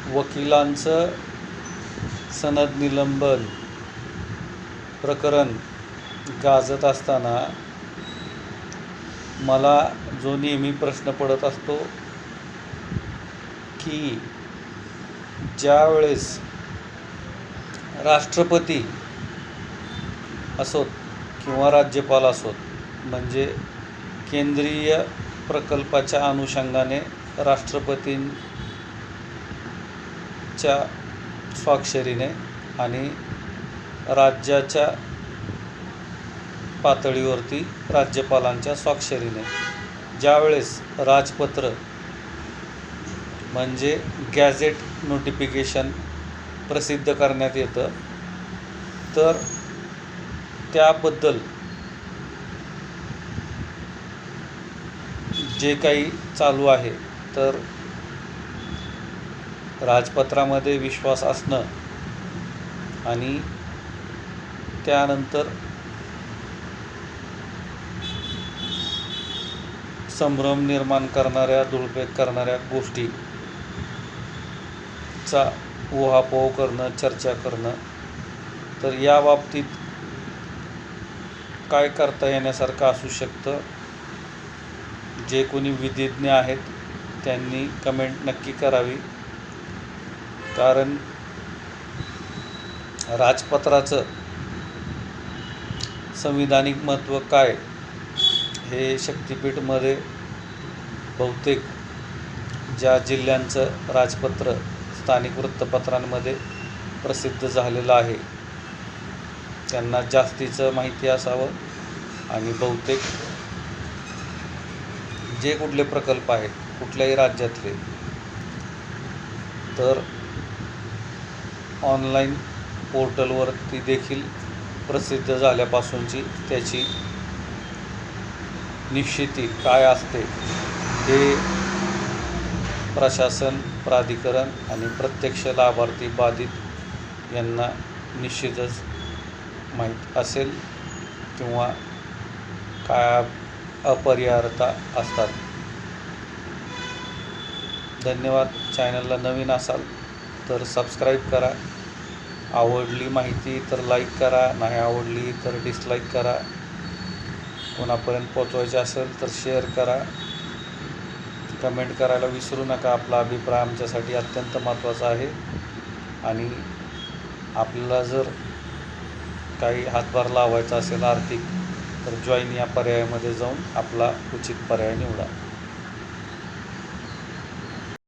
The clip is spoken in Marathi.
वकिलांचं सनद निलंबन प्रकरण गाजत असताना मला जो नेहमी प्रश्न पडत असतो की ज्या वेळेस राष्ट्रपती असोत किंवा राज्यपाल असोत, म्हणजे केंद्रीय प्रकल्पाच्या अनुषंगाने राष्ट्रपतींच्या स्वाक्षरीने आणि राज्याच्या पातळीवरती राज्यपालांच्या स्वाक्षरीने ज्यावेळेस राजपत्र म्हणजे गॅझेट नोटिफिकेशन प्रसिद्ध करण्यात येतं, तर त्याबद्दल जे काही चालू आहे, तर राजपत्रामध्ये विश्वास असणं आणि त्यानंतर संभ्रम निर्माण करणाऱ्या, दुर्लक्ष करणाऱ्या गोष्टीचा उहापोह करणं, चर्चा करणं, तर या बाबतीत काय करता येण्यासारखं असू शकतं. जे कोणी विधिज्ञ आहेत त्यांनी कमेंट नक्की करावी, कारण राजपत्राचं संविधानिक महत्त्व काय हे शक्तिपीठमध्ये बहुतेक ज्या जिल्ह्यांचं राजपत्र स्थानिक वृत्तपत्रांमध्ये प्रसिद्ध झालेलं आहे त्यांना जास्तीचं माहिती असावं. आणि बहुतेक जे कुठले प्रकल्प आहेत कुठल्याही राज्यातले, तर ऑनलाईन पोर्टलवरती देखील प्रसिद्ध झाल्यापासूनची त्याची निश्चिती काय असते हे प्रशासन, प्राधिकरण आणि प्रत्यक्ष लाभार्थी बाधित यांना निश्चितच माहीत असेल किंवा काय अपरिहार्यता असतात. धन्यवाद. चॅनलला नवीन असाल तर सबस्क्राईब करा. आवडली माहिती तर लाईक करा, नाही आवडली तर डिसलाईक करा. कोणापर्यंत पोचवायचे असेल तर शेअर करा. कमेंट करायला विसरू नका. आपला अभिप्राय आमच्यासाठी अत्यंत महत्त्वाचा आहे. आणि आपल्याला जर काही हातभार लावायचा असेल आर्थिक, तर जॉईन या पर्यायामध्ये जाऊन आपला उचित पर्याय निवडा.